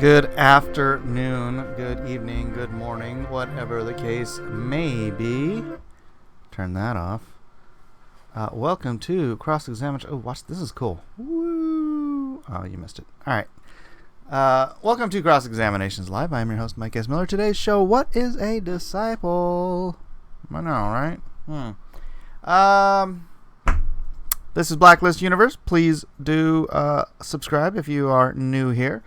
Good afternoon, good evening, good morning, whatever the case may be. Turn that off. Welcome to Cross-Examination. Oh, watch, this is cool. Woo! Oh, you missed it. All right. Welcome to Cross-Examinations Live. I'm your host, Mike S. Miller. Today's show, What is a Disciple? I know, right? This is Blacklist Universe. Please do subscribe if you are new here.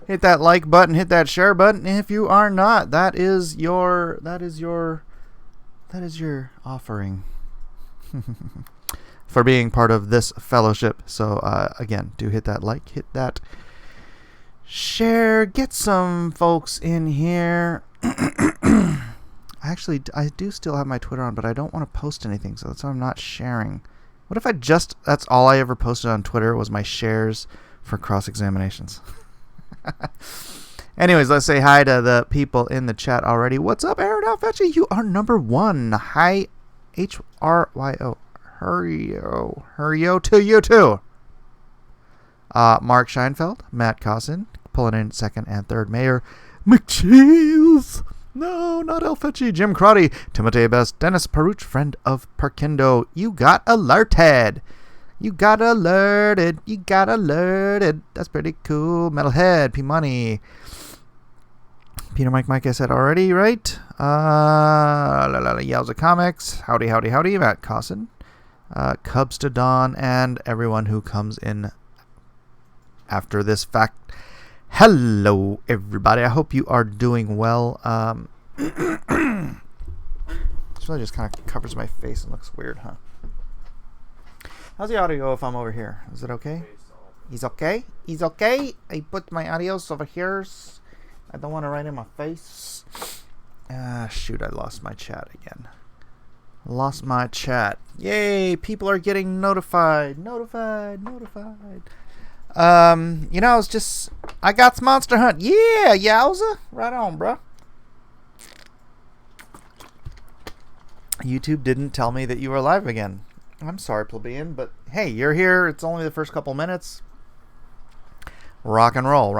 Hit that like button, hit that share button if you are not. That is your offering for being part of this fellowship. So again, do hit that like, hit that share, get some folks in here. Actually, I do still have my Twitter on, but I don't want to post anything, so that's why I'm not sharing. What if that's all I ever posted on Twitter was my shares for cross-examinations? Anyways, let's say hi to the people in the chat already. What's up, Aaron Alfetchi? You are number one. Hi, HRYO. Hurry-o to you too. Mark Scheinfeld, Matt Cossin, pulling in second and third. Mayor McCheese. No, not Alfetchi. Jim Crotty, Timothy Best, Dennis Paruch, friend of Perkindo. You got alerted. You got alerted. You got alerted. That's pretty cool. Metalhead, P-Money. Peter Mike, I said already, right? Yowza Comics. Howdy, howdy, howdy. Matt Cossin. Cubs to Dawn, and everyone who comes in after this fact. Hello, everybody. I hope you are doing well. This really just kind of covers my face and looks weird, huh? How's the audio if I'm over here? Is it okay? He's okay? He's okay? I put my audios over here. I don't want to write in my face. Shoot, I lost my chat again. Lost my chat. Yay, people are getting notified. Notified. I got Monster Hunt. Yeah, yowza. Right on, bro. YouTube didn't tell me that you were live again. I'm sorry, plebeian, but hey, you're here. It's only the first couple minutes. Rock and roll.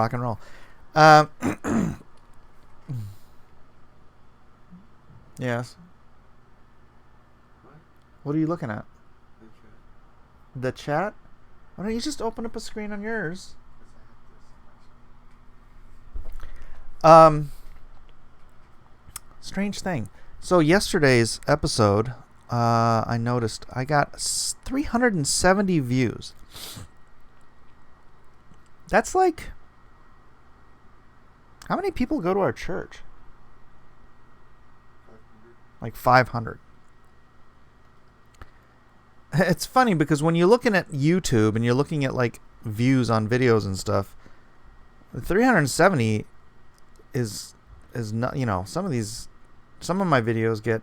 Yes. What are you looking at? The chat? Why don't you just open up a screen on yours? Strange thing. So yesterday's episode, I noticed I got 370 views. That's like, how many people go to our church? Like 500. It's funny because when you're looking at YouTube and you're looking at like views on videos and stuff, 370 is not, some of my videos get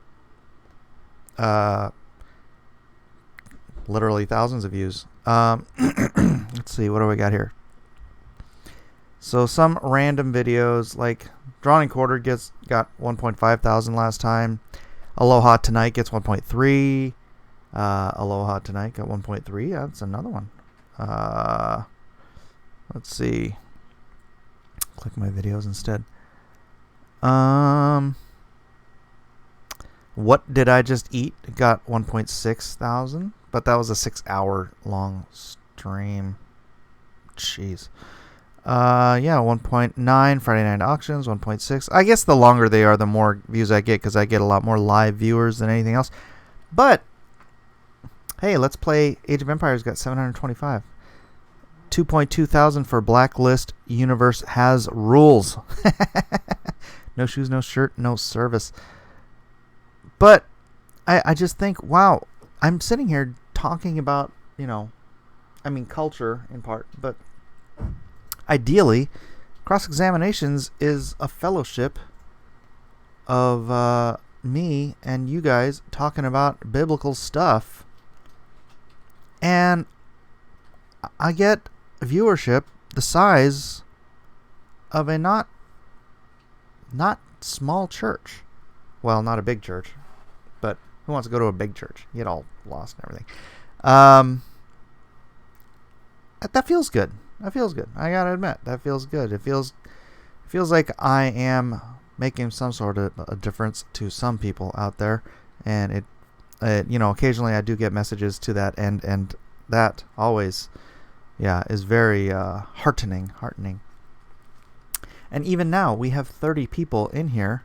literally thousands of views. Let's see, what do we got here? So some random videos like Drawn and Quartered got 1.5 thousand last time. Aloha Tonight gets 1.3. Aloha Tonight got 1.3. Yeah, that's another one. Let's see. Click my videos instead. What Did I Just Eat? Got 1.6 thousand, but that was a 6-hour long stream. Jeez. 1.9. Friday Night Auctions, 1.6. I guess the longer they are, the more views I get because I get a lot more live viewers than anything else. But hey, Let's Play Age of Empires got 725. 2.2 thousand for Blacklist Universe Has Rules. No shoes, no shirt, no service. But I just think, wow, I'm sitting here talking about, culture in part, but ideally, Cross-Examinations is a fellowship of me and you guys talking about biblical stuff. And I get viewership the size of a not small church. Well, not a big church, but who wants to go to a big church? You get all lost and everything. That feels good. That feels good. I gotta admit, that feels good. It feels feels like I am making some sort of a difference to some people out there, and occasionally I do get messages to that end, and that always, is very heartening. And even now, we have 30 people in here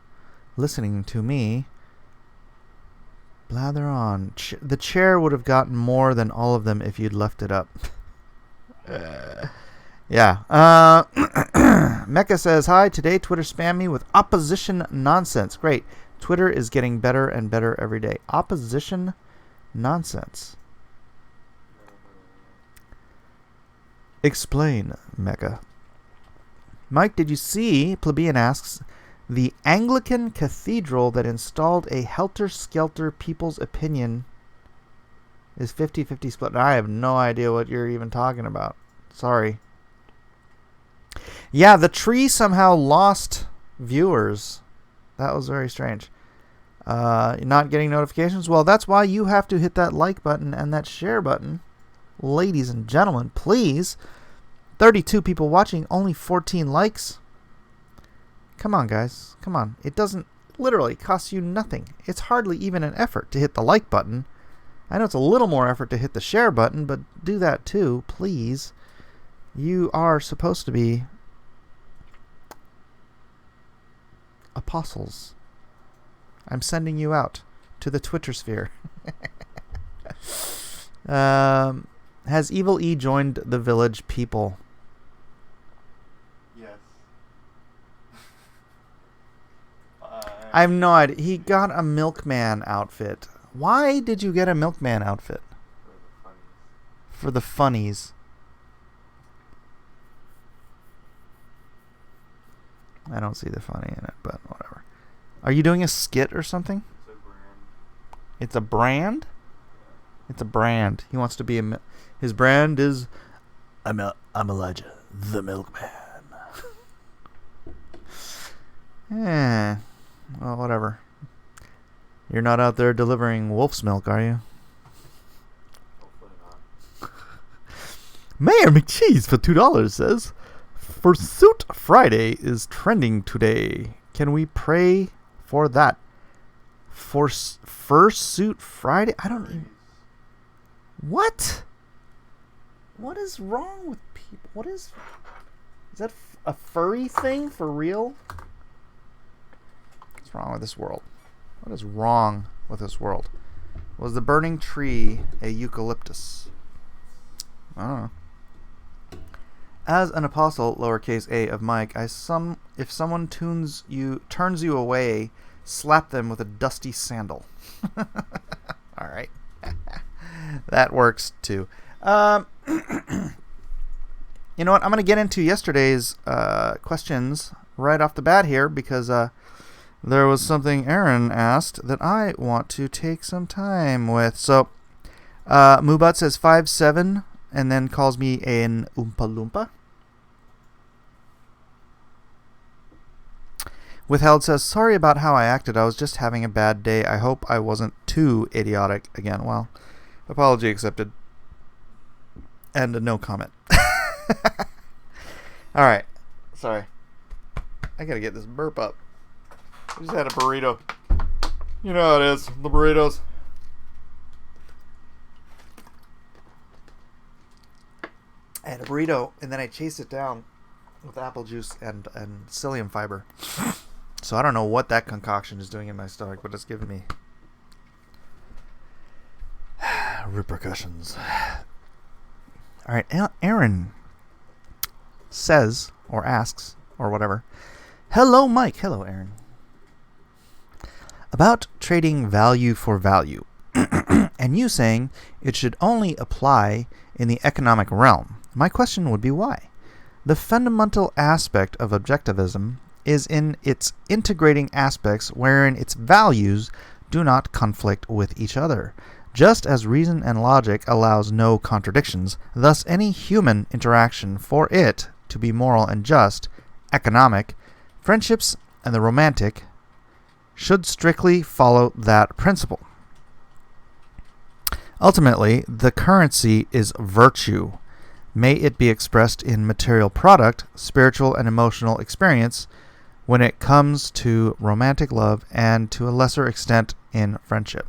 listening to me blather on. The chair would have gotten more than all of them if you'd left it up. Mecca says, hi, today Twitter spammed me with opposition nonsense. Great. Twitter is getting better and better every day. Opposition nonsense. Explain, Mecca. Mike, did you see, Plebeian asks, the Anglican cathedral that installed a helter-skelter People's Opinion is 50-50 split? I have no idea what you're even talking about. Sorry. Yeah, the tree somehow lost viewers. That was very strange. Not getting notifications? Well, that's why you have to hit that like button and that share button. Ladies and gentlemen, please. 32 people watching, only 14 likes. Come on, guys. Come on. It doesn't literally cost you nothing. It's hardly even an effort to hit the like button. I know it's a little more effort to hit the share button, but do that too, please. You are supposed to be apostles. I'm sending you out to the Twitter sphere. Has Evil E joined the Village People? Yes. I have no idea. He got a milkman outfit. Why did you get a milkman outfit? For the funnies. I don't see the funny in it, but whatever. Are you doing a skit or something? It's a brand. It's a brand? It's a brand. He wants to be a... His brand is... I'm Elijah, the milkman. Yeah. Well, whatever. You're not out there delivering wolf's milk, are you? Hopefully not. Mayor McCheese for $2 says, Fursuit Friday is trending today. Can we pray for that? Fursuit Friday? I don't even... What? What is wrong with people? What is... Is that a furry thing for real? What's wrong with this world? What is wrong with this world? Was the burning tree a eucalyptus? I don't know. As an apostle, lowercase a, of Mike, if someone turns you away, slap them with a dusty sandal. All right. That works too. You know what? I'm going to get into yesterday's questions right off the bat here because there was something Aaron asked that I want to take some time with. So, Mubat says 5'7" and then calls me an Oompa Loompa. Withheld says, sorry about how I acted. I was just having a bad day. I hope I wasn't too idiotic again. Well, apology accepted. And no comment. Alright. Sorry. I gotta get this burp up. I just had a burrito. You know how it is. The burritos. I had a burrito, and then I chased it down with apple juice and psyllium fiber. So I don't know what that concoction is doing in my stomach, but it's giving me repercussions. All right, Aaron says, or asks, or whatever, hello, Mike. Hello, Aaron. About trading value for value, and you saying it should only apply in the economic realm. My question would be why? The fundamental aspect of objectivism is in its integrating aspects wherein its values do not conflict with each other. Just as reason and logic allows no contradictions, thus any human interaction for it to be moral and just, economic, friendships, and the romantic should strictly follow that principle. Ultimately, the currency is virtue. may it be expressed in material product, spiritual and emotional experience when it comes to romantic love, and to a lesser extent in friendship.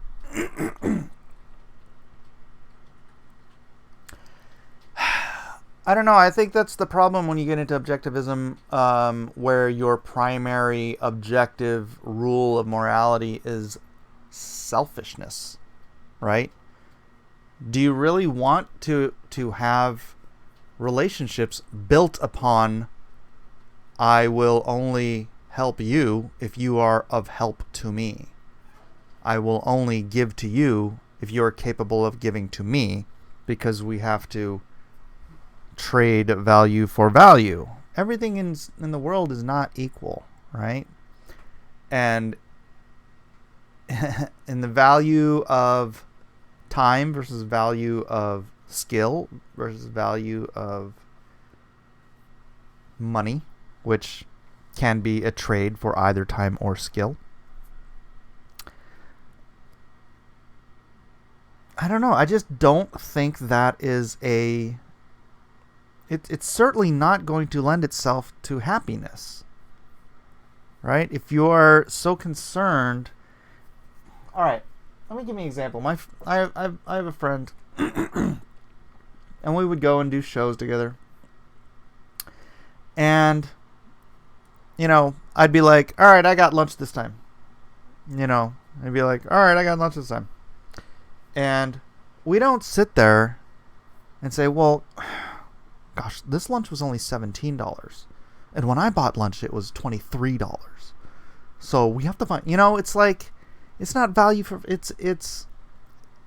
I don't know. I think that's the problem when you get into objectivism, where your primary objective rule of morality is selfishness, right? Do you really want to have relationships built upon I will only help you if you are of help to me? I will only give to you if you are capable of giving to me, because we have to trade value for value. Everything in the world is not equal, right? And in the value of time versus value of skill versus value of money, which can be a trade for either time or skill. I don't know. I just don't think that is a... It's certainly not going to lend itself to happiness, right? If you are so concerned... All right, let me give you an example. I have a friend, and we would go and do shows together. And, you know, I'd be like, all right, I got lunch this time. You know, I'd be like, all right, I got lunch this time. And we don't sit there and say, well, gosh, this lunch was only $17. And when I bought lunch, it was $23. So we have to find, you know, it's like, it's not value for, it is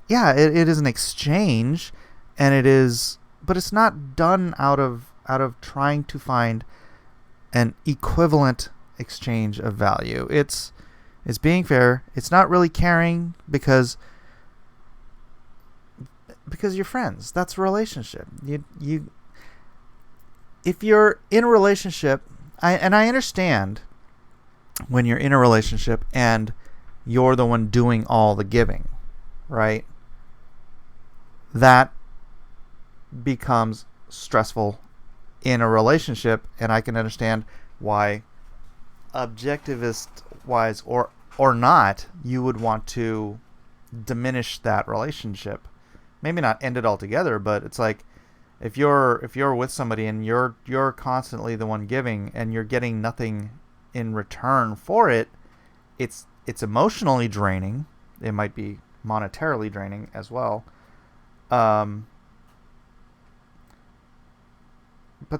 an exchange, and it is, but it's not done out of trying to find an equivalent exchange of value. It's being fair. It's not really caring because you're friends. That's a relationship. You if you're in a relationship, I understand when you're in a relationship and you're the one doing all the giving, right? That becomes stressful in a relationship, and I can understand why, objectivist-wise or not, you would want to diminish that relationship. Maybe not end it altogether, but it's like, if you're with somebody and you're constantly the one giving and you're getting nothing in return for it, it's emotionally draining. It might be monetarily draining as well. But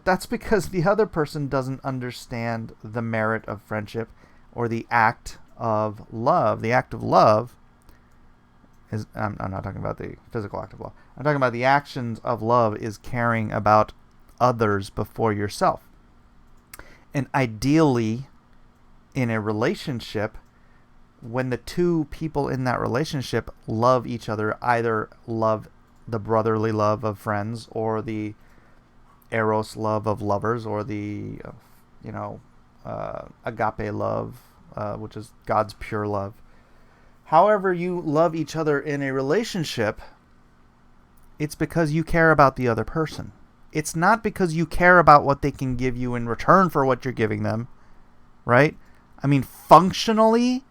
that's because the other person doesn't understand the merit of friendship or the act of love. The act of love is, I'm not talking about the physical act of love. I'm talking about the actions of love is caring about others before yourself. And ideally, in a relationship, when the two people in that relationship love each other, either love the brotherly love of friends or the eros love of lovers, or the agape love, which is God's pure love. However you love each other in a relationship, it's because you care about the other person. It's not because you care about what they can give you in return for what you're giving them, right? I mean, functionally,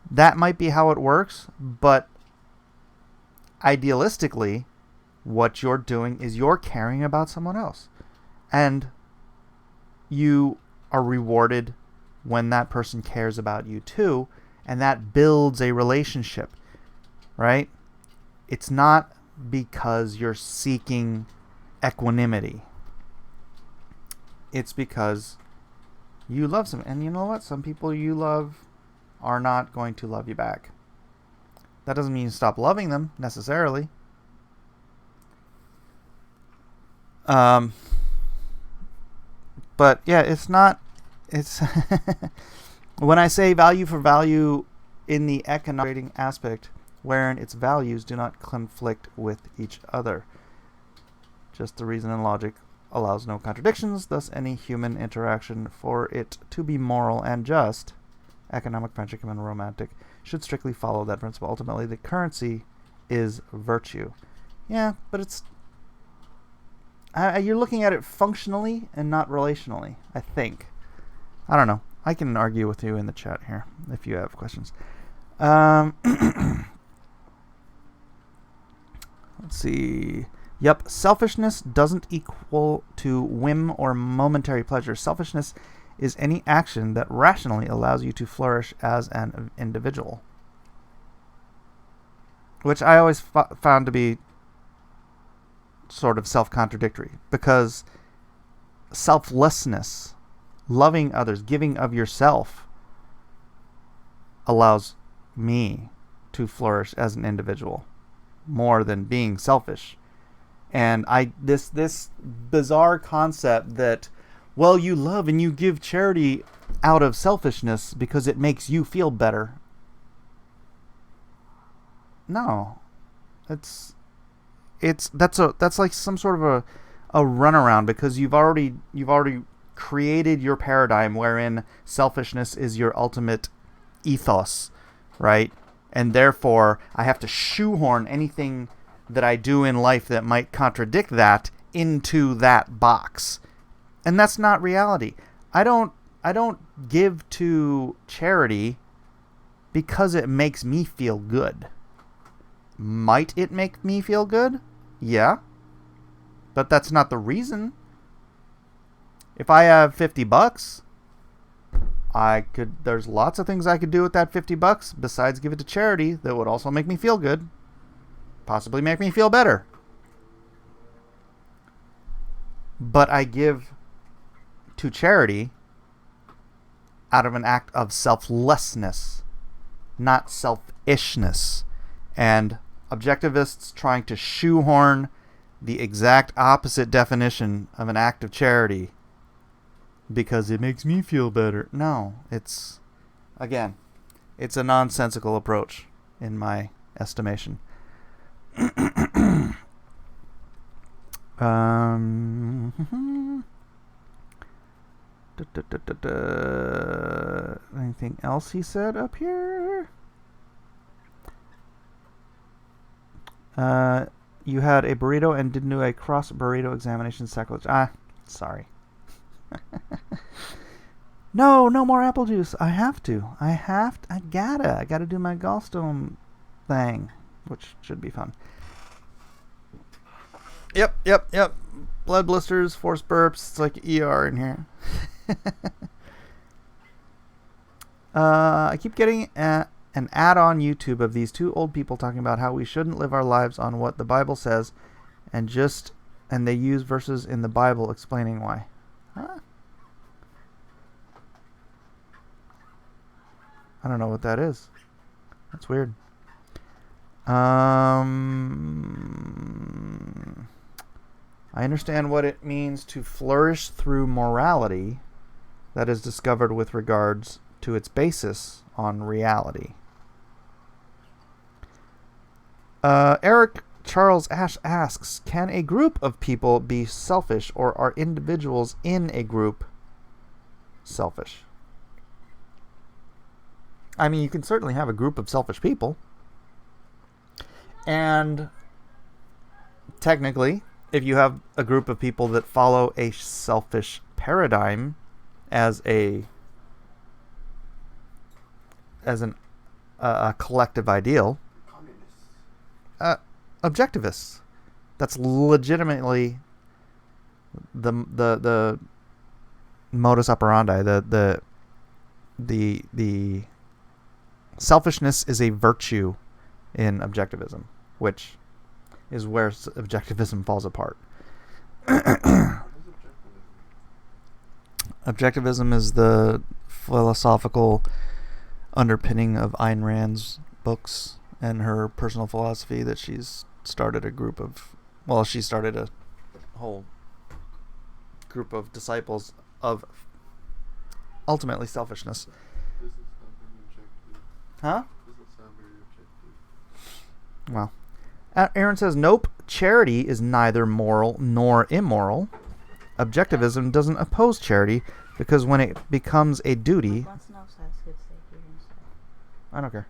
that might be how it works, but idealistically, what you're doing is you're caring about someone else. And you are rewarded when that person cares about you too, and that builds a relationship, right? It's not because you're seeking equanimity. It's because you love someone. And you know what? Some people you love are not going to love you back. That doesn't mean you stop loving them necessarily. But yeah, it's when I say value for value in the economic aspect, wherein its values do not conflict with each other. Just the reason and logic allows no contradictions, thus any human interaction, for it to be moral and just, economic, friendship, and romantic, should strictly follow that principle. Ultimately, the currency is virtue. Yeah, but You're looking at it functionally and not relationally, I think. I don't know. I can argue with you in the chat here if you have questions. Let's see. Yep, selfishness doesn't equal to whim or momentary pleasure. Selfishness is any action that rationally allows you to flourish as an individual. Which I always found to be sort of self-contradictory, because selflessness, loving others, giving of yourself, allows me to flourish as an individual more than being selfish. And this bizarre concept that, well, you love and you give charity out of selfishness because it makes you feel better. No, that's like some sort of a runaround, because you've already created your paradigm wherein selfishness is your ultimate ethos, right? And therefore, I have to shoehorn anything that I do in life that might contradict that into that box. And that's not reality. I don't give to charity because it makes me feel good. Might it make me feel good? Yeah. But that's not the reason. If I have $50, there's lots of things I could do with that $50 besides give it to charity that would also make me feel good. Possibly make me feel better. But I give to charity out of an act of selflessness, not selfishness. And objectivists trying to shoehorn the exact opposite definition of an act of charity because it makes me feel better. No, it's a nonsensical approach in my estimation. Anything else he said up here? You had a burrito and didn't do a cross burrito examination, sacrilege. Sorry. No more apple juice. I gotta do my gallstone thing, which should be fun. Yep. Blood blisters, forced burps. It's like ER in here. I keep getting an ad on YouTube of these two old people talking about how we shouldn't live our lives on what the Bible says, and they use verses in the Bible explaining why. Huh? I don't know what that is. That's weird. I understand what it means to flourish through morality that is discovered with regards to its basis on reality. Eric Charles Ash asks, can a group of people be selfish, or are individuals in a group selfish? I mean, you can certainly have a group of selfish people. And technically, if you have a group of people that follow a selfish paradigm as a collective ideal, objectivists. That's legitimately the modus operandi. The selfishness is a virtue in objectivism, which is where objectivism falls apart. Objectivism is the philosophical underpinning of Ayn Rand's books and her personal philosophy, that she's started a whole group of disciples of ultimately selfishness. Huh? Well, Aaron says, nope, charity is neither moral nor immoral. Objectivism doesn't oppose charity, because when it becomes a duty... I don't care.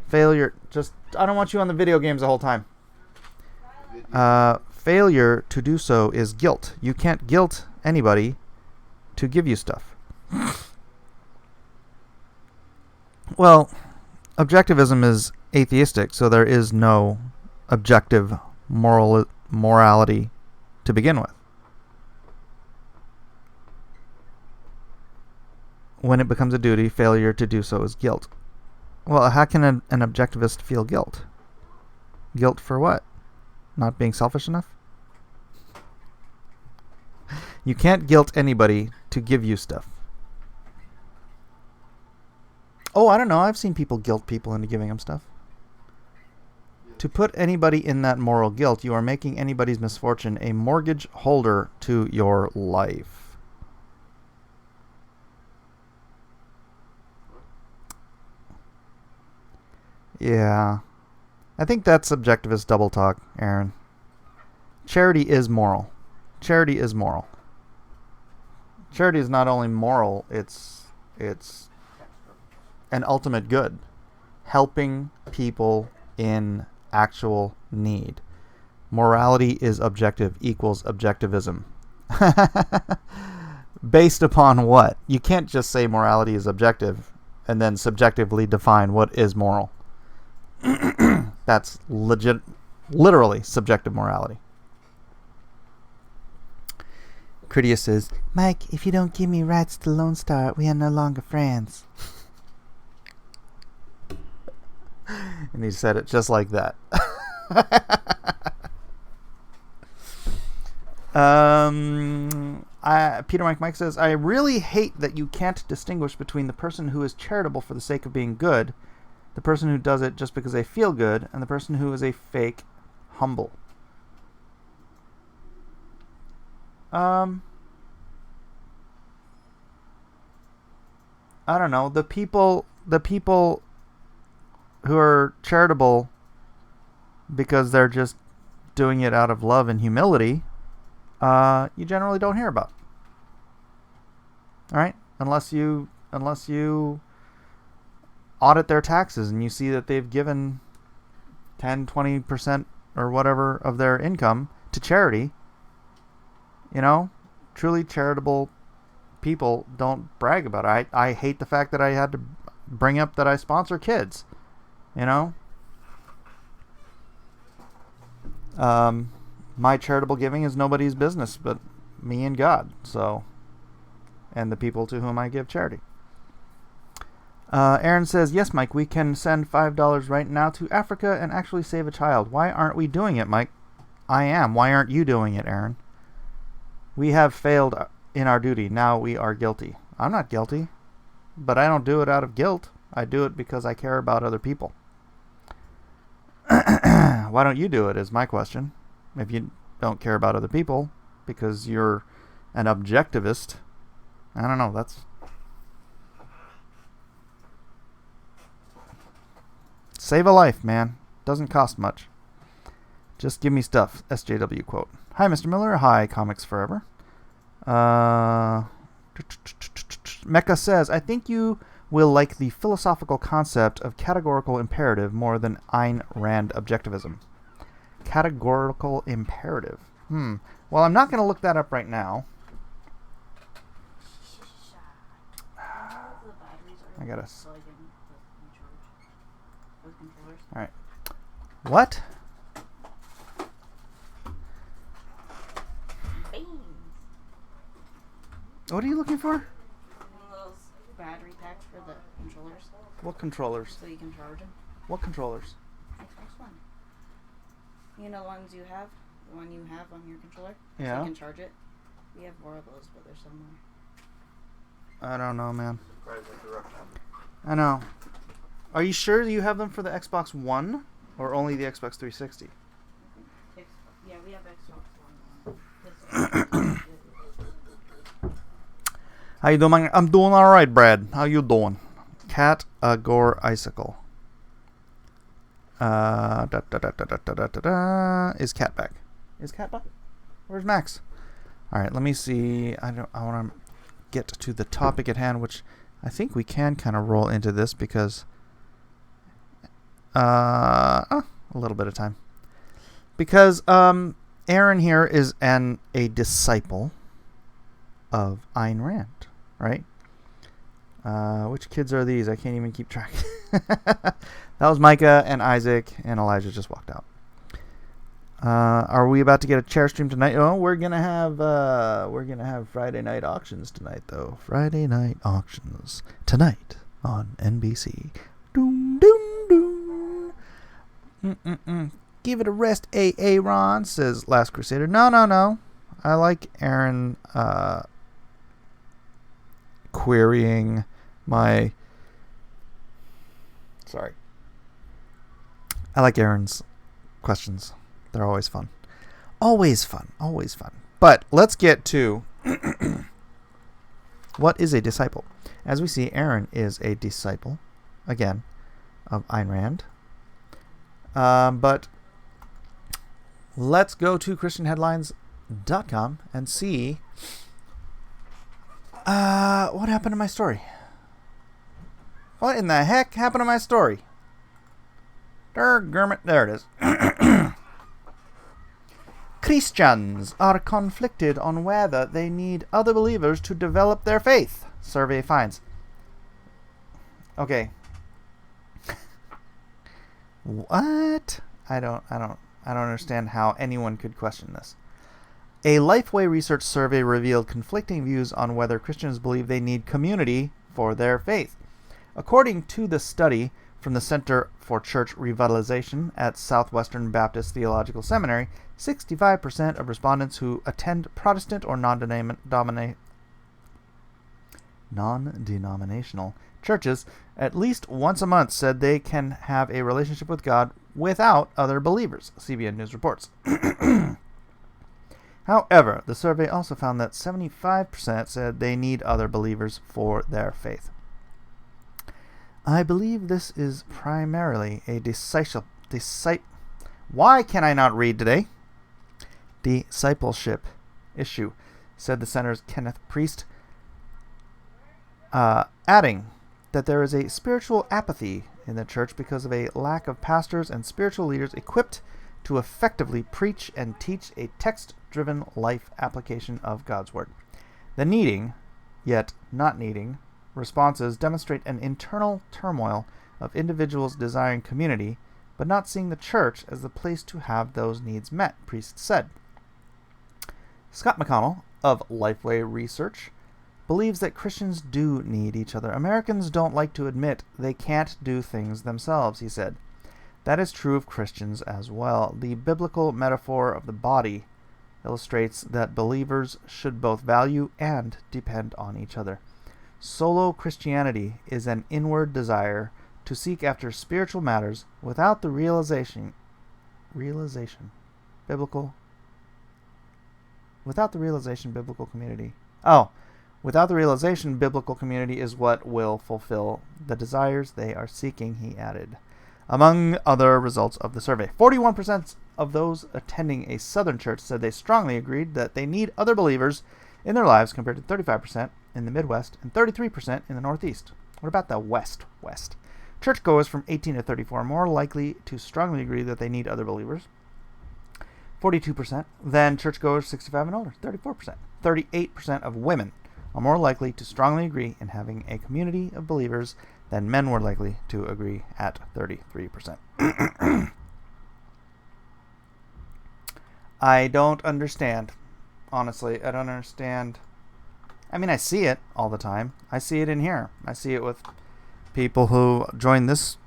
Failure, I don't want you on the video games the whole time. failure to do so is guilt. You can't guilt anybody to give you stuff. Well, objectivism is atheistic, so there is no objective morality to begin with. When it becomes a duty, failure to do so is guilt. Well, how can an objectivist feel guilt? Guilt for what? Not being selfish enough? You can't guilt anybody to give you stuff. Oh, I don't know. I've seen people guilt people into giving them stuff. To put anybody in that moral guilt, you are making anybody's misfortune a mortgage holder to your life. Yeah. I think that's subjectivist double talk, Aaron. Charity is moral. Charity is moral. Charity is not only moral, it's an ultimate good. Helping people in actual need. Morality is objective equals objectivism. Based upon what? You can't just say morality is objective and then subjectively define what is moral. That's literally subjective morality. Critias says, Mike, if you don't give me rights to Lone Star, we are no longer friends. And he said it just like that. Peter Mike says, I really hate that you can't distinguish between the person who is charitable for the sake of being good, the person who does it just because they feel good, and the person who is a fake humble. I don't know. The people who are charitable because they're just doing it out of love and humility, you generally don't hear about. All right? Unless you audit their taxes and you see that they've given 10, 20% or whatever of their income to charity. You know, truly charitable people don't brag about it. I hate the fact that I had to bring up that I sponsor kids. You know? My charitable giving is nobody's business but me and God. So, and the people to whom I give charity. Aaron says, yes, Mike, we can send $5 right now to Africa and actually save a child. Why aren't we doing it, Mike? I am. Why aren't you doing it, Aaron? We have failed in our duty. Now we are guilty. I'm not guilty, but I don't do it out of guilt. I do it because I care about other people. Why don't you do it is my question. If you don't care about other people because you're an objectivist, I don't know. That's... Save a life, man. Doesn't cost much. Just give me stuff. SJW quote. Hi, Mr. Miller. Hi, Comics Forever. Mecca says, I think you will like the philosophical concept of categorical imperative more than Ayn Rand objectivism. Categorical imperative. Well, I'm not going to look that up right now. I gotta... Alright. What? Beans. What are you looking for? One of those battery packs for the controllers. What controllers? So you can charge them. What controllers? Xbox One. You know the ones you have? The one you have on your controller? Yeah. So you can charge it? We have more of those, but they're somewhere. I don't know, man. Surprise interruption. I know. Are you sure you have them for the Xbox One? Or only the Xbox 360? Yeah, we have Xbox One. How you doing? I'm doing alright, Brad. How you doing? Cat Gore Icicle. Is Cat back? Is Cat back? Where's Max? Alright, let me see. I want to get to the topic at hand, which I think we can kind of roll into this because... a little bit of time. Because Aaron here is a disciple of Ayn Rand, right? Which kids are these? I can't even keep track. That was Micah and Isaac, and Elijah just walked out. Are we about to get a chair stream tonight? Oh, we're gonna have Friday night auctions tonight, though. Friday night auctions tonight on NBC. Doom doom doom. Give it a rest, Ron, says Last Crusader. No. I like Aaron querying my... Sorry. I like Aaron's questions. They're always fun. Always fun. But let's get to what is a disciple. As we see, Aaron is a disciple, again, of Ayn Rand. But let's go to ChristianHeadlines.com and see what happened to my story. What in the heck happened to my story? There it is. Christians are conflicted on whether they need other believers to develop their faith. Survey finds. Okay. What? I don't understand how anyone could question this. A Lifeway research survey revealed conflicting views on whether Christians believe they need community for their faith. According to the study from the Center for Church Revitalization at Southwestern Baptist Theological Seminary, 65% of respondents who attend Protestant or non-denominational churches at least once a month said they can have a relationship with God without other believers, CBN News reports. However, the survey also found that 75% said they need other believers for their faith. I believe this is primarily a why can I not read today? Discipleship issue, said the center's Kenneth Priest, adding that there is a spiritual apathy in the church because of a lack of pastors and spiritual leaders equipped to effectively preach and teach a text-driven life application of God's Word. The needing, yet not needing, responses demonstrate an internal turmoil of individuals desiring community, but not seeing the church as the place to have those needs met, Priest said. Scott McConnell of Lifeway Research believes that Christians do need each other. Americans don't like to admit they can't do things themselves, he said. That is true of Christians as well. The biblical metaphor of the body illustrates that believers should both value and depend on each other. Solo Christianity is an inward desire to seek after spiritual matters without the realization biblical community. Without the realization biblical community is what will fulfill the desires they are seeking, he added. Among other results of the survey, 41% of those attending a Southern church said they strongly agreed that they need other believers in their lives, compared to 35% in the Midwest and 33% in the Northeast. What about the West? Churchgoers from 18 to 34 are more likely to strongly agree that they need other believers, 42%, than churchgoers 65 and older, 34%. 38% of women are more likely to strongly agree in having a community of believers than men were likely to agree at 33%. I don't understand. Honestly, I don't understand. I mean, I see it all the time. I see it in here. I see it with people who join this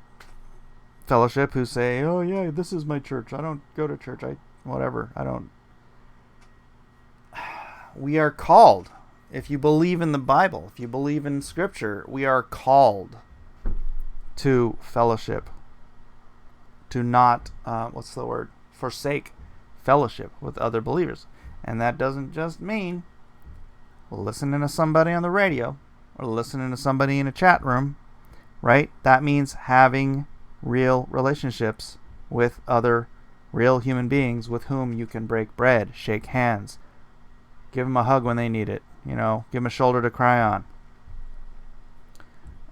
fellowship who say, oh yeah, this is my church. I don't go to church. We are called. If you believe in the Bible, if you believe in Scripture, we are called to fellowship. To not, forsake fellowship with other believers. And that doesn't just mean listening to somebody on the radio or listening to somebody in a chat room, right? That means having real relationships with other real human beings with whom you can break bread, shake hands, give them a hug when they need it, give them a shoulder to cry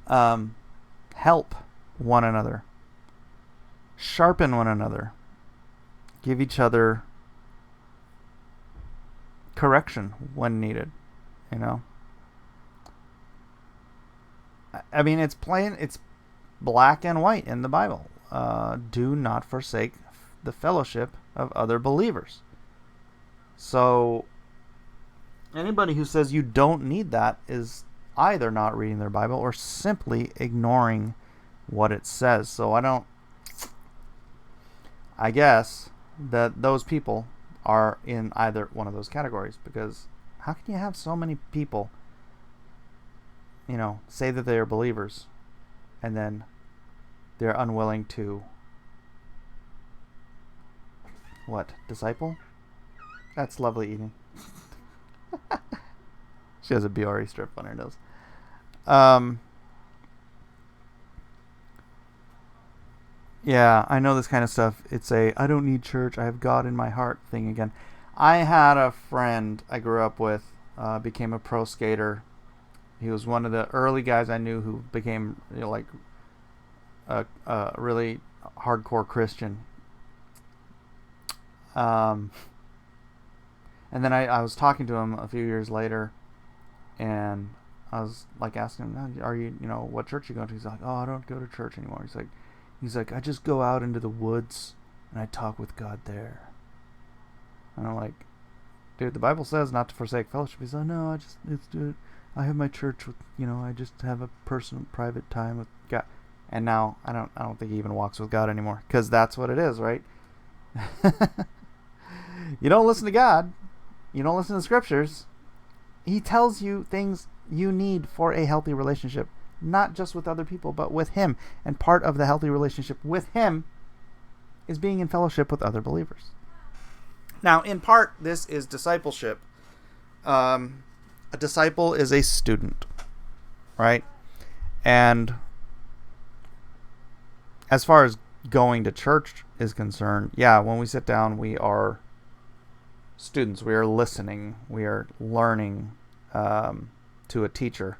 on. Help one another. Sharpen one another. Give each other correction when needed, you know. I mean, it's plain, it's black and white in the Bible. Do not forsake the fellowship of other believers. So anybody who says you don't need that is either not reading their Bible or simply ignoring what it says. So I guess that those people are in either one of those categories, because how can you have so many people, you know, say that they are believers and then they're unwilling to disciple? That's lovely eating. She has a Biore strip on her nose. Yeah, I know this kind of stuff. It's a I don't need church, I have God in my heart thing again. I had a friend I grew up with, became a pro skater. He was one of the early guys I knew who became, you know, like a really hardcore Christian. And then I was talking to him a few years later, and I was like asking him, "Are you, you know, what church are you going to?" He's like, "Oh, I don't go to church anymore." He's like, "I just go out into the woods and I talk with God there." And I'm like, "Dude, the Bible says not to forsake fellowship." He's like, "No, I have my church with, you know, I just have a personal, private time with God." And now I don't think he even walks with God anymore, because that's what it is, right? You don't listen to God. You don't listen to the scriptures. He tells you things you need for a healthy relationship, not just with other people, but with Him. And part of the healthy relationship with Him is being in fellowship with other believers. Now, in part, this is discipleship. A disciple is a student, right? And as far as going to church is concerned, yeah, when we sit down, we are students. We are listening. We are learning to a teacher.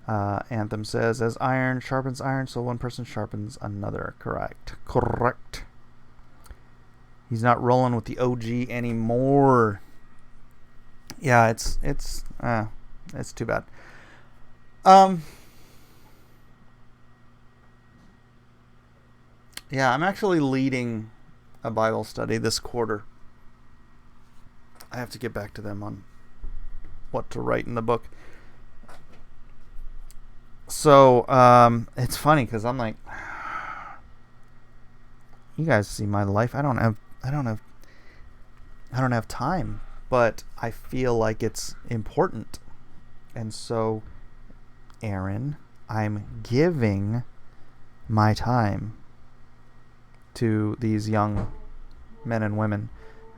Anthem says, "As iron sharpens iron, so one person sharpens another." Correct. He's not rolling with the OG anymore. Yeah, it's too bad. Yeah, I'm actually leading a Bible study this quarter. I have to get back to them on what to write in the book. So, it's funny because I'm like, you guys see my life. I don't have time, but I feel like it's important. And so, Aaron, I'm giving my time to these young men and women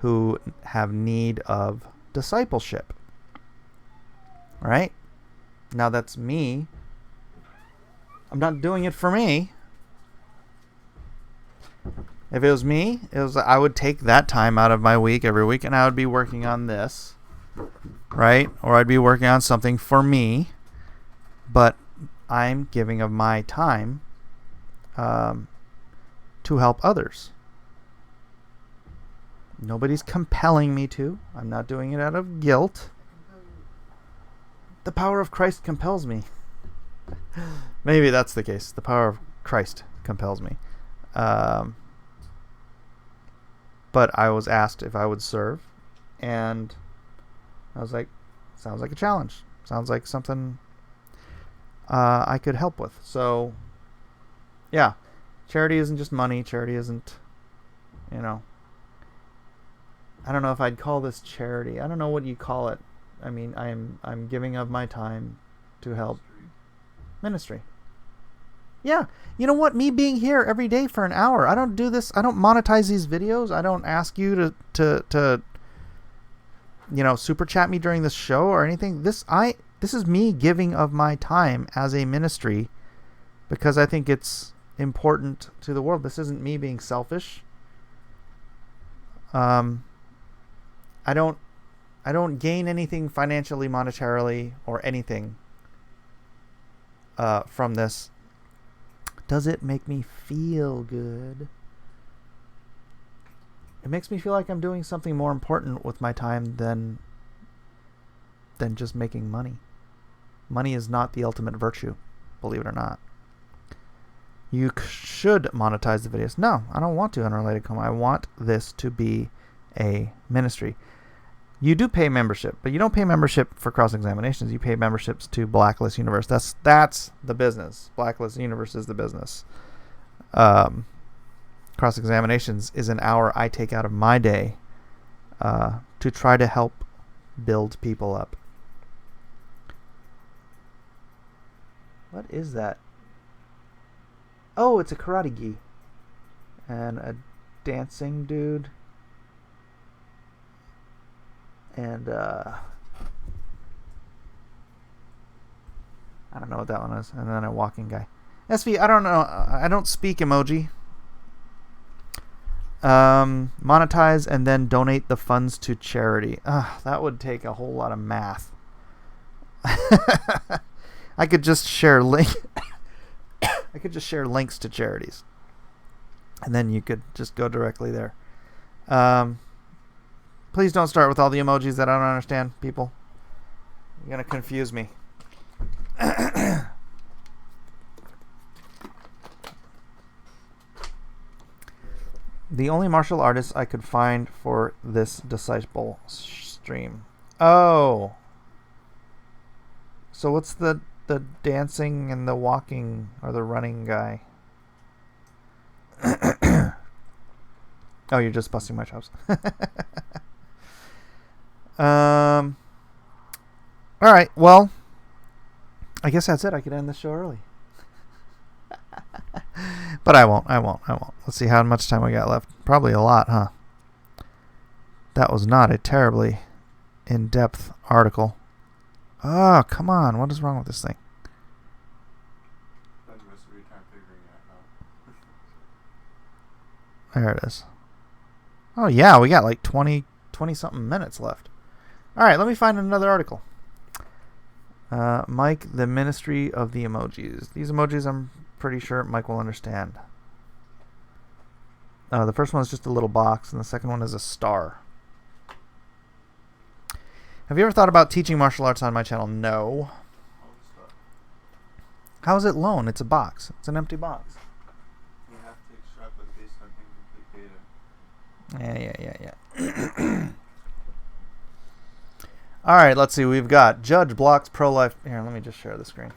who have need of discipleship. Right? Now that's me. I'm not doing it for me. If it was me, I would take that time out of my week every week and I would be working on this. Right? Or I'd be working on something for me. But I'm giving of my time to help others. Nobody's compelling me to. I'm not doing it out of guilt. The power of Christ compels me. Maybe that's the case. The power of Christ compels me. But I was asked if I would serve, and I was like, sounds like a challenge. Sounds like something I could help with. So, yeah. Charity isn't just money. Charity isn't, you know, I don't know if I'd call this charity. I don't know what you call it. I mean, I'm giving of my time to help ministry. Yeah. You know what? Me being here every day for an hour. I don't do this. I don't monetize these videos. I don't ask you to you know, super chat me during this show or anything. This is me giving of my time as a ministry because I think it's important to the world. This isn't me being selfish. I don't gain anything financially, monetarily, or anything from this. Does it make me feel good? it makes me feel like I'm doing something more important with my time than just making money. Money is not the ultimate virtue, believe it or not. You should monetize the videos. No, I don't want to unrelated comment. I want this to be a ministry. You do pay membership, but you don't pay membership for cross-examinations. You pay memberships to Blacklist Universe. That's the business. Blacklist Universe is the business. Cross-examinations is an hour I take out of my day to try to help build people up. What is that? Oh, it's a karate gi. And a dancing dude. And I don't know what that one is. And then a walking guy. SV, I don't know. I don't speak emoji. Monetize and then donate the funds to charity. That would take a whole lot of math. I could just share links to charities, and then you could just go directly there. Please don't start with all the emojis that I don't understand, people. You're gonna confuse me. The only martial artist I could find for this disciple stream. Oh. So what's the dancing and the walking or the running guy? Oh, you're just busting my chops. All right. Well, I guess that's it. I could end the show early. But I won't. Let's see how much time we got left. Probably a lot, huh? That was not a terribly in-depth article. Oh, come on. What is wrong with this thing? There it is. Oh, yeah. We got like 20-something minutes left. All right. Let me find another article. Mike, the Ministry of the Emojis. These emojis, I'm pretty sure Mike will understand. The first one is just a little box, and the second one is a star. Have you ever thought about teaching martial arts on my channel? No. How is it loan? It's a box. It's an empty box. You have to extrapolate based on incomplete data. Yeah. All right, let's see. We've got Judge blocks pro-life. Here, let me just share the screen.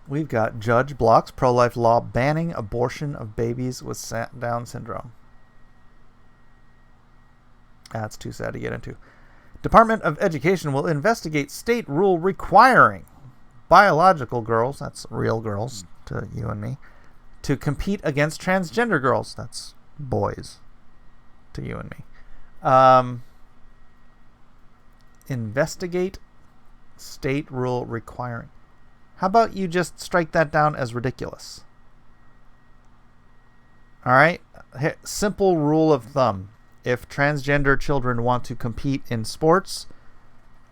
We've got Judge blocks pro-life law banning abortion of babies with Down syndrome. That's too sad to get into. Department of Education will investigate state rule requiring biological girls, that's real girls to you and me, to compete against transgender girls, that's boys to you and me. Investigate state rule requiring. How about you just strike that down as ridiculous? All right. Simple rule of thumb. If transgender children want to compete in sports,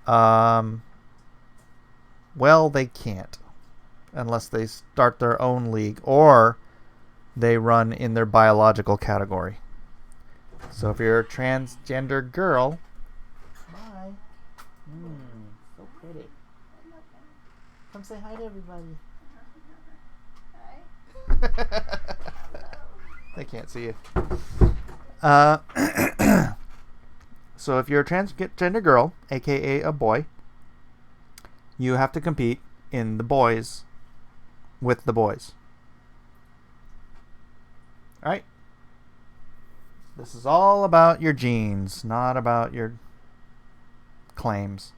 well, they can't unless they start their own league or they run in their biological category. So if you're a transgender girl, hi. So pretty. Come say hi to everybody. Hi. They can't see you. So if you're a transgender girl, aka a boy, you have to compete in the boys with the boys. All right? This is all about your genes, not about your claims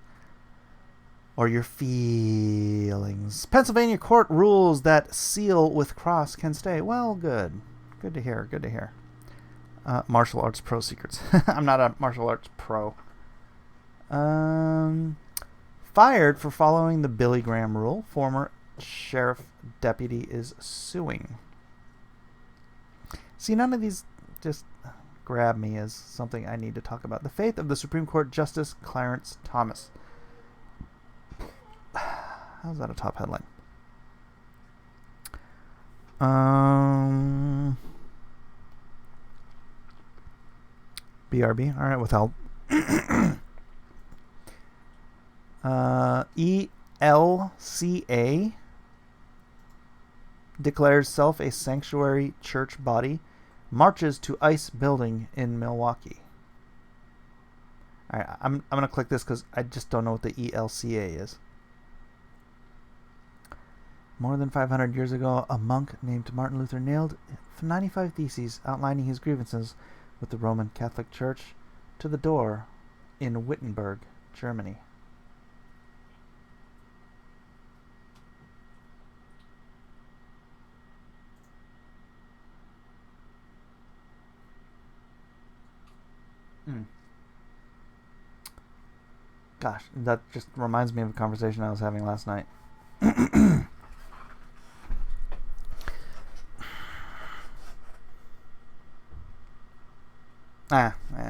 or your feelings. Pennsylvania court rules that seal with cross can stay. Well, good. Good to hear. Good to hear. Martial arts pro secrets. I'm not a martial arts pro. Fired for following the Billy Graham rule. Former sheriff deputy is suing. See, none of these just grab me as something I need to talk about. The faith of the Supreme Court Justice Clarence Thomas. How's that a top headline? BRB. All right, withheld. ELCA declares self a sanctuary church body, marches to ICE building in Milwaukee. All right, I'm going to click this because I just don't know what the ELCA is. More than 500 years ago, a monk named Martin Luther nailed 95 theses outlining his grievances with the Roman Catholic Church to the door in Wittenberg, Germany. Gosh, that just reminds me of a conversation I was having last night.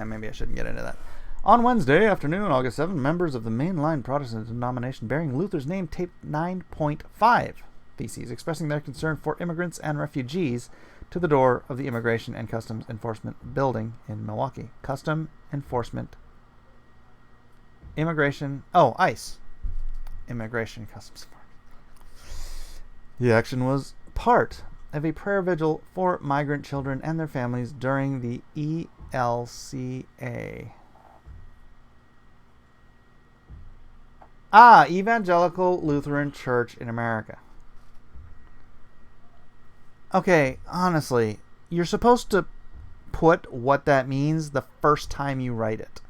Maybe I shouldn't get into that. On Wednesday afternoon, August 7, members of the mainline Protestant denomination bearing Luther's name taped 9.5 theses expressing their concern for immigrants and refugees to the door of the Immigration and Customs Enforcement Building in Milwaukee. ICE. Immigration Customs Enforcement. The action was part of a prayer vigil for migrant children and their families during the ELCA. Evangelical Lutheran Church in America. Okay, honestly, you're supposed to put what that means the first time you write it.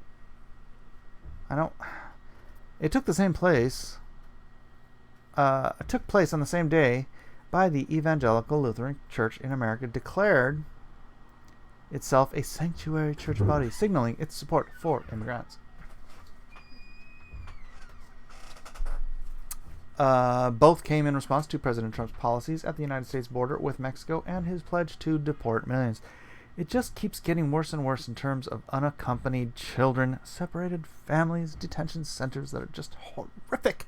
It took the same place. It took place on the same day by the Evangelical Lutheran Church in America declared itself a sanctuary church body, signaling its support for immigrants. Both came in response to President Trump's policies at the United States border with Mexico and his pledge to deport millions. It just keeps getting worse and worse in terms of unaccompanied children, separated families, detention centers that are just horrific.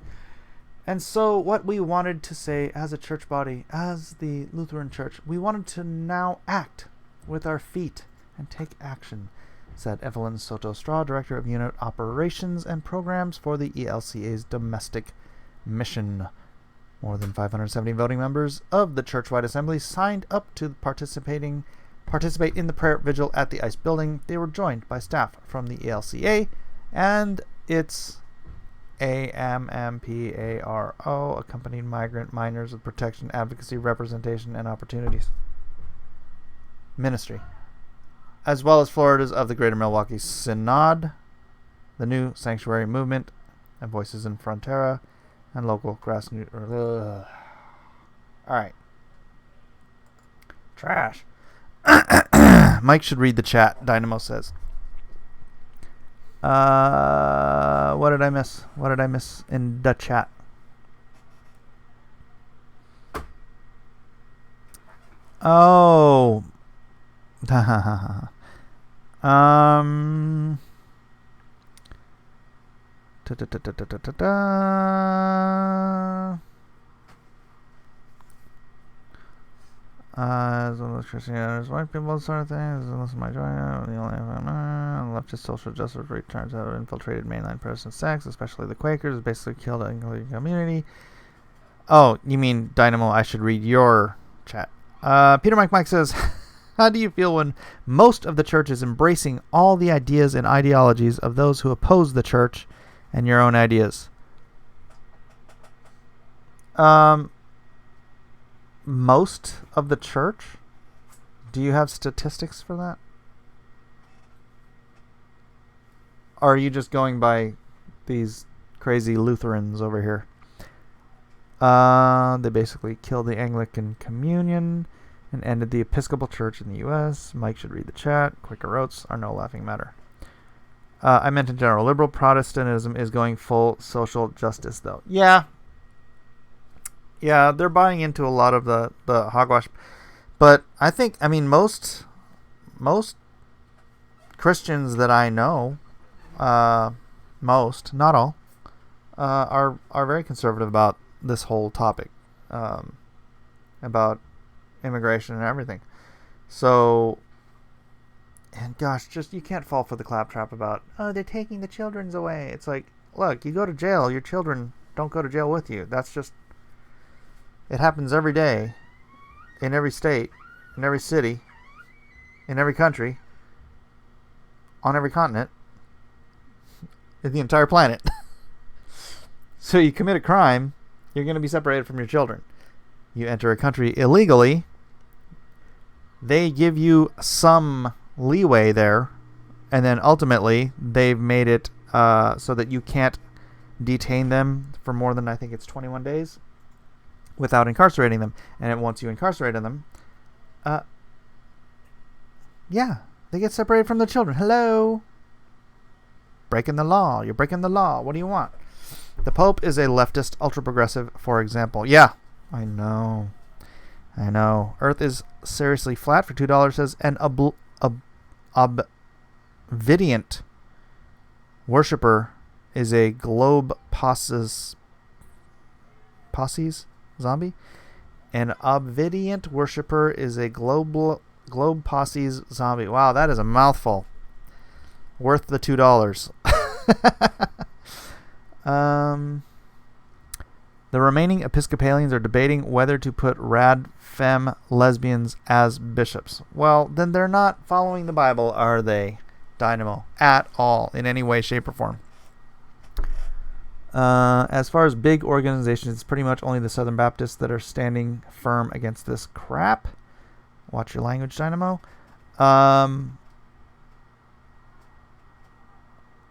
And so what we wanted to say as a church body, as the Lutheran Church, we wanted to now act with our feet and take action, said Evelyn Soto Straw, Director of Unit Operations and Programs for the ELCA's domestic mission. More than 570 voting members of the churchwide assembly signed up to participate in the prayer vigil at the ICE building. They were joined by staff from the ELCA and its AMMPARO, Accompanied Migrant Minors with Protection, Advocacy, Representation, and Opportunities Ministry, as well as Florida's of the Greater Milwaukee Synod, the New Sanctuary Movement, and Voices in Frontera, and local grassroots. Alright. Trash. Mike should read the chat, Dynamo says. What did I miss? What did I miss in the chat? Oh. As well as Christianity, white people, sort of things. This is my joy. The only leftist social justice returns have infiltrated mainline Protestant sects, especially the Quakers, basically killed the Anglican community. Oh, you mean Dynamo? I should read your chat. Peter Mike says, how do you feel when most of the church is embracing all the ideas and ideologies of those who oppose the church and your own ideas? Most of the church? Do you have statistics for that? Or are you just going by these crazy Lutherans over here? They basically killed the Anglican Communion and ended the Episcopal Church in the U.S. Mike should read the chat. Quaker oats are no laughing matter. I meant in general, liberal Protestantism is going full social justice, though. Yeah, they're buying into a lot of the hogwash. But I think, most Christians that I know, most, not all, are very conservative about this whole topic, about immigration and everything. So And gosh, just you can't fall for the claptrap about, oh, they're taking the children's away. It's like, look, you go to jail, your children don't go to jail with you. That's just, it happens every day, in every state, in every city, in every country, on every continent, in the entire planet. So you commit a crime, you're going to be separated from your children. You enter a country illegally, they give you some leeway there, and then ultimately they've made it so that you can't detain them for more than, I think it's 21 days without incarcerating them. And once you incarcerate them, yeah, they get separated from the children. Hello, breaking the law. You're breaking the law. What do you want? The Pope is a leftist ultra progressive, for example. Yeah, I know. Earth is seriously flat for $2, says an obvidient worshipper is a globe posses zombie. An obvidient worshipper is a globe posses zombie. Wow, that is a mouthful. Worth the $2. The remaining Episcopalians are debating whether to put rad femme lesbians as bishops. Well, then they're not following the Bible, are they, Dynamo? At all, in any way, shape, or form. As far as big organizations, it's pretty much only the Southern Baptists that are standing firm against this crap. Watch your language, Dynamo. I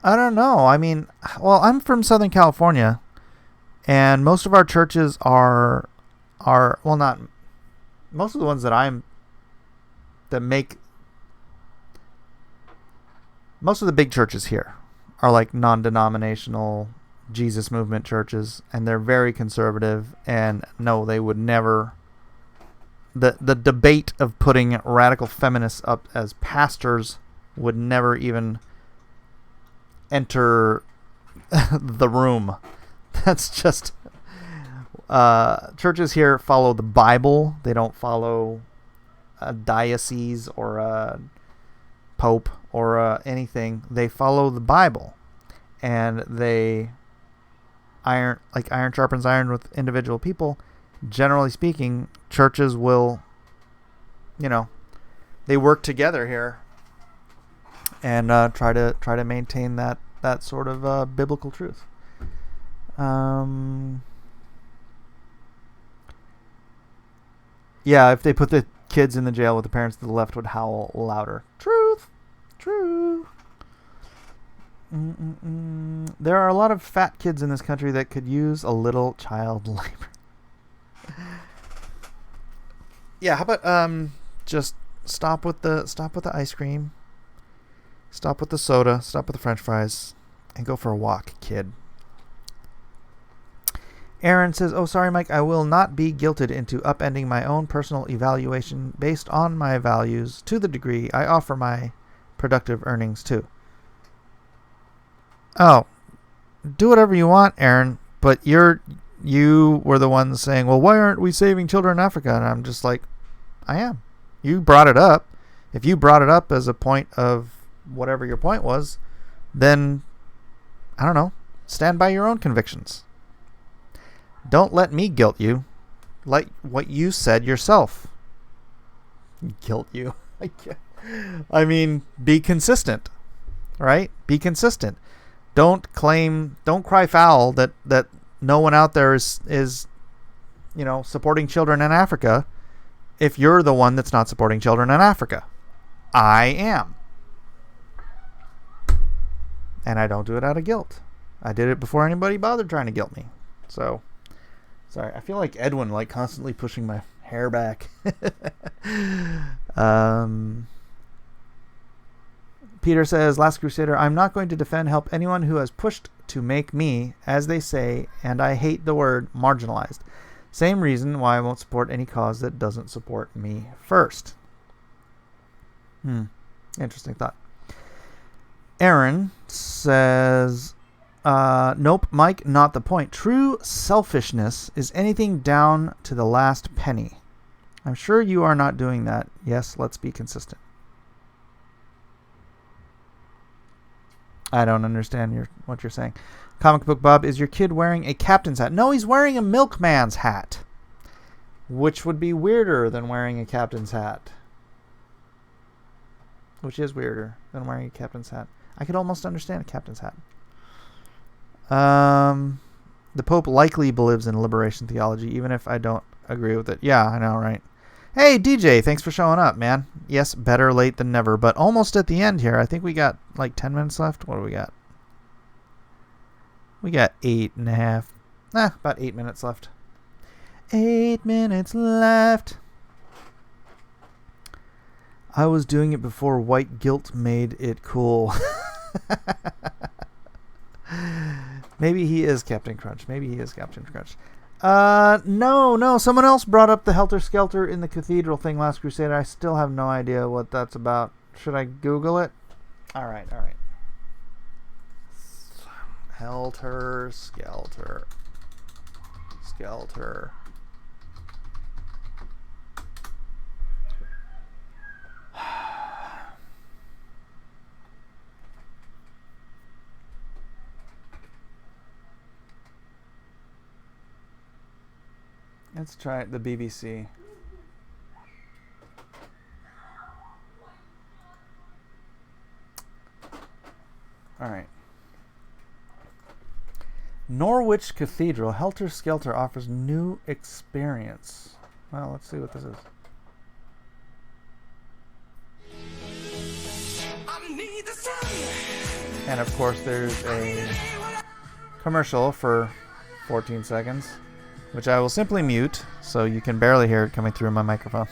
don't know. I mean, well, I'm from Southern California, and most of our churches are well, not most of the ones most of the big churches here are like non-denominational Jesus movement churches, and they're very conservative, and no, they would never, the debate of putting radical feminists up as pastors would never even enter the room. That's just, churches here follow the Bible. They don't follow a diocese or a pope or anything. They follow the Bible, and they iron sharpens iron with individual people. Generally speaking, churches will, they work together here and try to maintain that sort of biblical truth. Yeah, if they put the kids in the jail with the parents, to the left would howl louder. Truth. There are a lot of fat kids in this country that could use a little child labor. Yeah, how about just stop with the ice cream, stop with the soda, stop with the French fries, and go for a walk, kid. Aaron says, oh, sorry, Mike, I will not be guilted into upending my own personal evaluation based on my values to the degree I offer my productive earnings too. Oh, do whatever you want, Aaron, but you were the one saying, well, why aren't we saving children in Africa? And I'm just like, I am. You brought it up. If you brought it up as a point of whatever your point was, then, I don't know, stand by your own convictions. Don't let me guilt you. Like what you said yourself. Guilt you. I mean, be consistent, right? Be consistent. Don't cry foul that no one out there is supporting children in Africa if you're the one that's not supporting children in Africa. I am. And I don't do it out of guilt. I did it before anybody bothered trying to guilt me. So, sorry. I feel like Edwin, constantly pushing my hair back. Peter says, Last Crusader, I'm not going to defend, help anyone who has pushed to make me, as they say, and I hate the word, marginalized. Same reason why I won't support any cause that doesn't support me first. Interesting thought. Aaron says, nope, Mike, not the point. True selfishness is anything down to the last penny. I'm sure you are not doing that. Yes, let's be consistent. I don't understand what you're saying. Comic Book Bob, is your kid wearing a captain's hat? No, he's wearing a milkman's hat, which would be weirder than wearing a captain's hat. Which is weirder than wearing a captain's hat. I could almost understand a captain's hat. The Pope likely believes in liberation theology, even if I don't agree with it. Yeah, I know, right? Hey, DJ, thanks for showing up, man. Yes, better late than never, but almost at the end here. I think we got like 10 minutes left. What do we got? We got 8.5. About 8 minutes left. 8 minutes left. I was doing it before white guilt made it cool. Maybe he is Captain Crunch. No. Someone else brought up the Helter Skelter in the cathedral thing last Crusade. I still have no idea what that's about. Should I Google it? All right. Helter Skelter. Let's try the BBC. All right. Norwich Cathedral, Helter Skelter offers new experience. Well, let's see what this is. And of course, there's a commercial for 14 seconds, which I will simply mute so you can barely hear it coming through my microphone.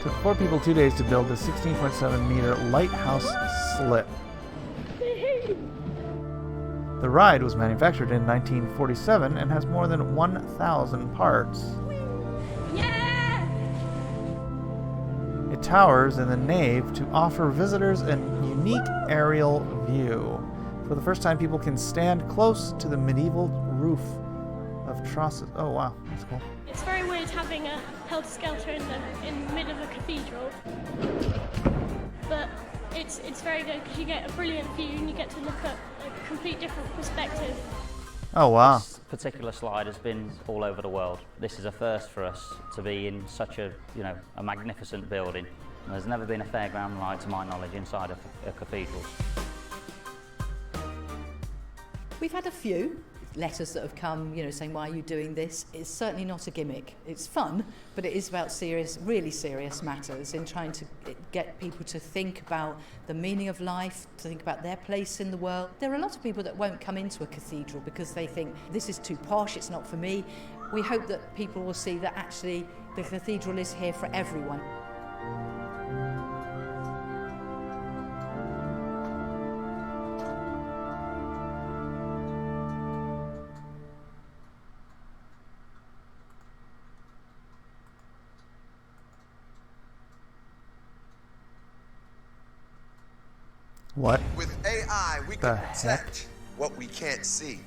Took 4 people 2 days to build the 16.7 meter lighthouse slip. The ride was manufactured in 1947 and has more than 1,000 parts. Yeah! It towers in the nave to offer visitors a unique aerial view. For the first time, people can stand close to the medieval roof of trusses. Oh wow, that's cool. It's very weird having a Helter Skelter in the middle of a cathedral, but it's very good because you get a brilliant view and you get to look at a complete different perspective. Oh wow. This particular slide has been all over the world. This is a first for us to be in such a magnificent building. There's never been a fairground ride, to my knowledge, inside a cathedral. We've had a few letters that have come, saying, why are you doing this? It's certainly not a gimmick. It's fun, but it is about really serious matters in trying to get people to think about the meaning of life, to think about their place in the world. There are a lot of people that won't come into a cathedral because they think, this is too posh, it's not for me. We hope that people will see that actually the cathedral is here for everyone. What? With AI, we The can heck? protect what we can't see.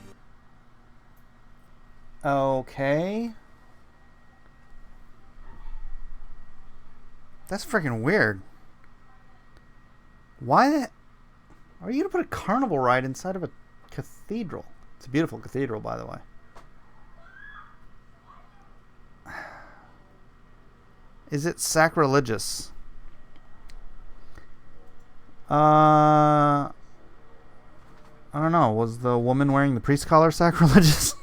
Okay. That's freaking weird. Why are you gonna put a carnival ride inside of a cathedral? It's a beautiful cathedral, by the way. Is it sacrilegious? I don't know. Was the woman wearing the priest collar sacrilegious?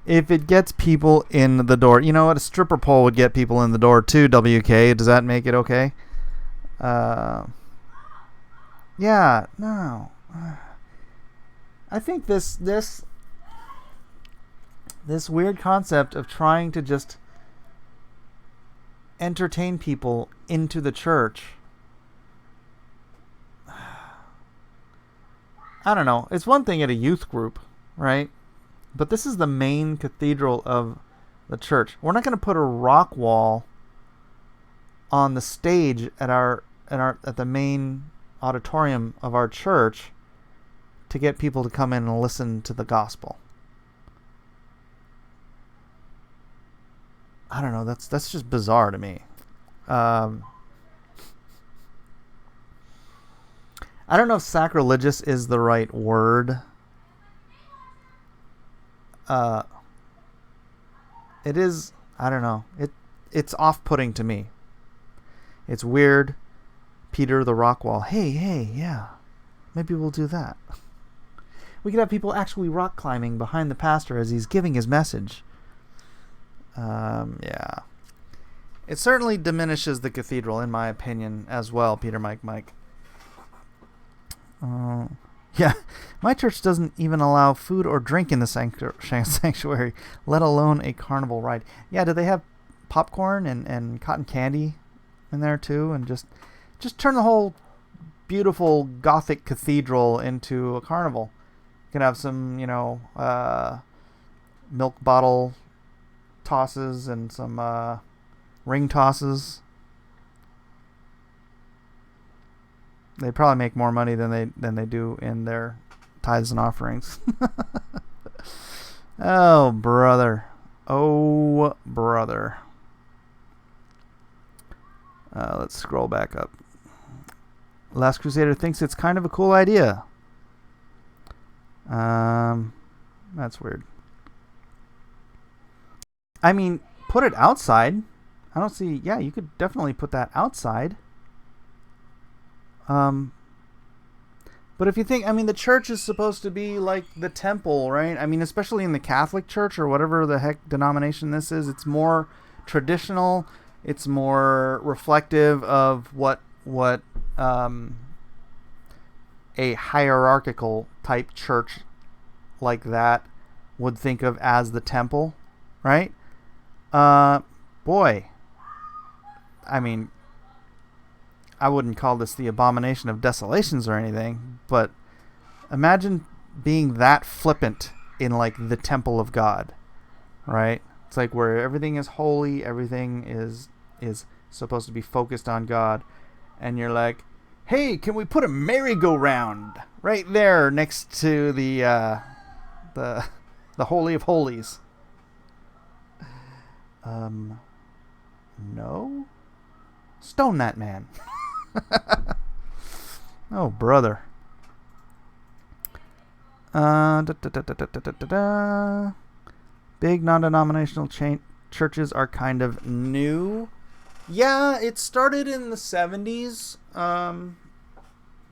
If it gets people in the door, you know what? A stripper pole would get people in the door too, WK. Does that make it okay? Yeah, no. I think this weird concept of trying to just entertain people into the church. I don't know. It's one thing at a youth group, right? But this is the main cathedral of the church. We're not going to put a rock wall on the stage at the main auditorium of our church to get people to come in and listen to the gospel. I don't know. That's just bizarre to me. I don't know if sacrilegious is the right word. It is. I don't know. It's off-putting to me. It's weird. Peter the rock wall. Hey, yeah. Maybe we'll do that. We could have people actually rock climbing behind the pastor as he's giving his message. Yeah. It certainly diminishes the cathedral, in my opinion, as well, Peter Mike. Yeah, my church doesn't even allow food or drink in the sanctuary, let alone a carnival ride. Yeah, do they have popcorn and cotton candy in there too? And just turn the whole beautiful Gothic cathedral into a carnival. You can have some, milk bottle tosses and some ring tosses. They probably make more money than they do in their tithes and offerings. Oh, brother. Let's scroll back up. Last Crusader thinks it's kind of a cool idea. That's weird. I mean, put it outside. I don't see... Yeah, you could definitely put that outside. But if you think... I mean, the church is supposed to be like the temple, right? I mean, especially in the Catholic Church or whatever the heck denomination this is, it's more traditional. It's more reflective of what a hierarchical type church like that would think of as the temple, right? Boy, I mean, I wouldn't call this the abomination of desolations or anything, but imagine being that flippant in like the temple of God, right? It's like where everything is holy, everything is supposed to be focused on God, and you're like, hey, can we put a merry-go-round right there next to the Holy of Holies? No? Stone that man. Oh, brother. Big non-denominational churches are kind of new. Yeah, it started in the 70s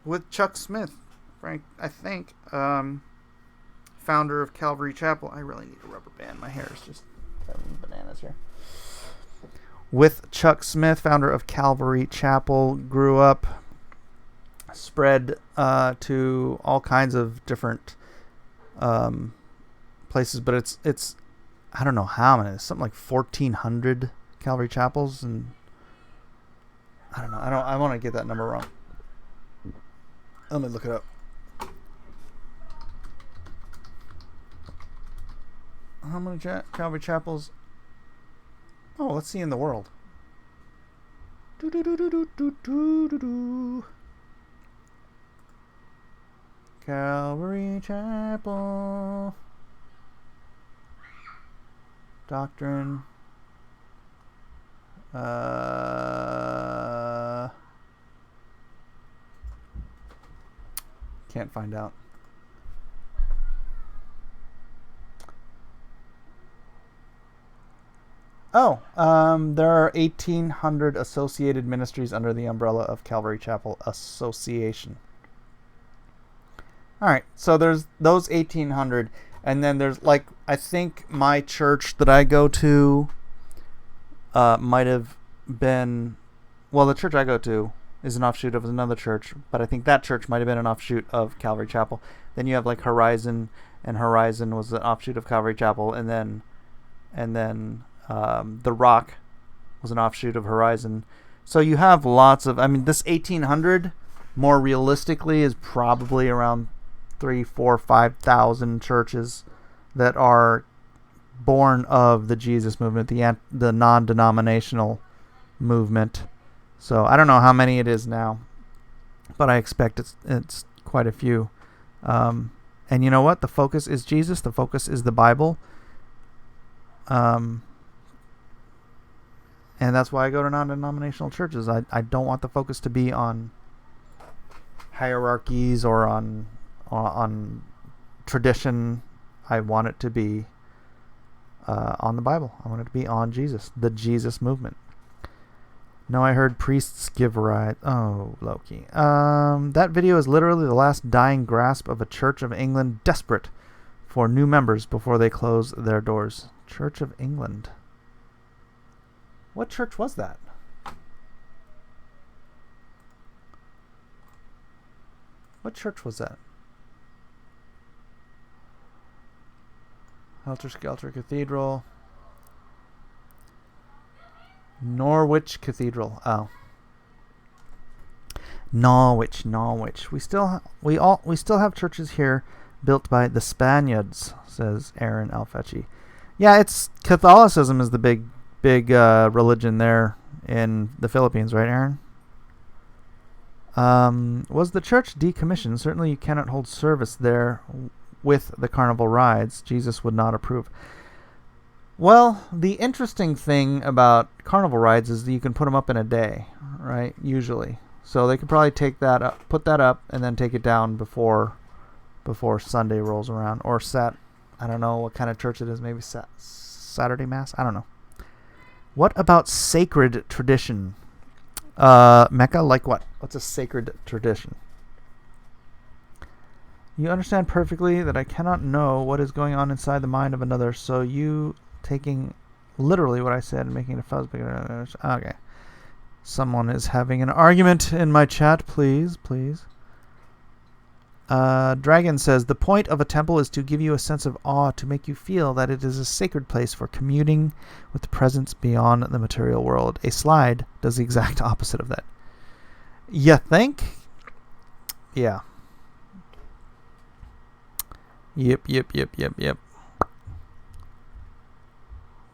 with Chuck Smith, Frank, I think, founder of Calvary Chapel. I really need a rubber band. My hair is just having bananas here. With Chuck Smith, founder of Calvary Chapel, grew up, spread to all kinds of different places, but it's I don't know how many. It's something like 1,400 Calvary Chapels, and I don't know. I want to get that number wrong. Let me look it up. How many Calvary Chapels? Oh, let's see in the world. Calvary Chapel. Doctrine. Can't find out. There are 1,800 associated ministries under the umbrella of Calvary Chapel Association. All right, so there's those 1,800, and then there's like, I think my church that I go to might have been, well, the church I go to is an offshoot of another church, but I think that church might have been an offshoot of Calvary Chapel. Then you have like Horizon, and Horizon was an offshoot of Calvary Chapel, and then The Rock was an offshoot of Horizon. So you have lots of, I mean, this 1,800 more realistically is probably around 3,000, 4,000, 5,000 churches that are born of the Jesus movement, the non-denominational movement. So I don't know how many it is now, but I expect it's quite a few. And you know what? The focus is Jesus. The focus is the Bible. And that's why I go to non-denominational churches. I don't want the focus to be on hierarchies or on tradition. I want it to be on the Bible. I want it to be on Jesus, the Jesus movement. No, I heard priests give right. Oh, Loki. That video is literally the last dying grasp of a Church of England desperate for new members before they close their doors. Church of England. What church was that? What church was that? Helter Skelter Cathedral. Norwich Cathedral. Oh. Norwich. We still have churches here built by the Spaniards, says Aaron Alfecci. Yeah, it's Catholicism is the big religion there in the Philippines, right, Aaron? Was the church decommissioned? Certainly you cannot hold service there with the carnival rides. Jesus would not approve. Well, the interesting thing about carnival rides is that you can put them up in a day, right? Usually. So they could probably take that up, put that up, and then take it down before Sunday rolls around. Or I don't know what kind of church it is. Maybe Saturday Mass? I don't know. What about sacred tradition? Mecca, like what? What's a sacred tradition? You understand perfectly that I cannot know what is going on inside the mind of another, so you taking literally what I said and making it a fuzz bigger. Okay. Someone is having an argument in my chat, please. Dragon says, the point of a temple is to give you a sense of awe, to make you feel that it is a sacred place for communing with the presence beyond the material world. A slide does the exact opposite of that. You think? Yeah. Yep.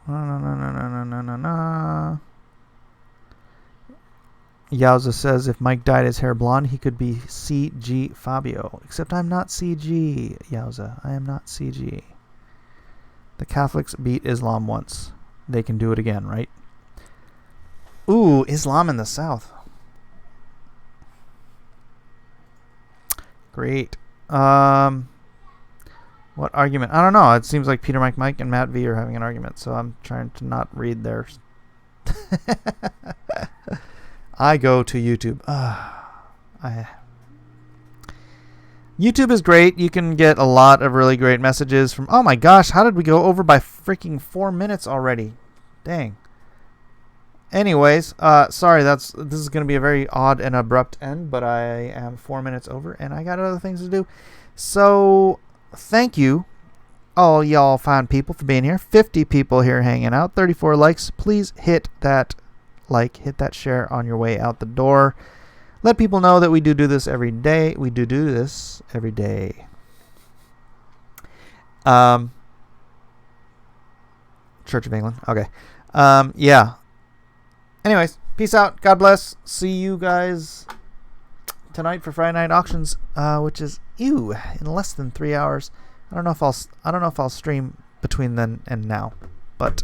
No. Yowza says, if Mike dyed his hair blonde, he could be CG Fabio. Except I'm not CG, Yowza. I am not CG. The Catholics beat Islam once. They can do it again, right? Ooh, Islam in the South. Great. What argument? I don't know. It seems like Peter Mike and Matt V are having an argument, so I'm trying to not read theirs. I go to YouTube. YouTube is great. You can get a lot of really great messages from... Oh my gosh, how did we go over by freaking 4 minutes already? Dang. Anyways, sorry, this is going to be a very odd and abrupt end, but I am 4 minutes over, and I got other things to do. So, thank you, all y'all fine people, for being here. 50 people here hanging out. 34 likes. Please hit that like, hit that share on your way out the door. Let people know that we do this every day. We do this every day. Church of England. Okay. Yeah. Anyways, peace out. God bless. See you guys tonight for Friday Night Auctions, which is in less than 3 hours. I don't know if I'll stream between then and now, but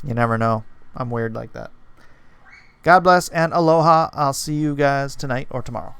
you never know. I'm weird like that. God bless and aloha. I'll see you guys tonight or tomorrow.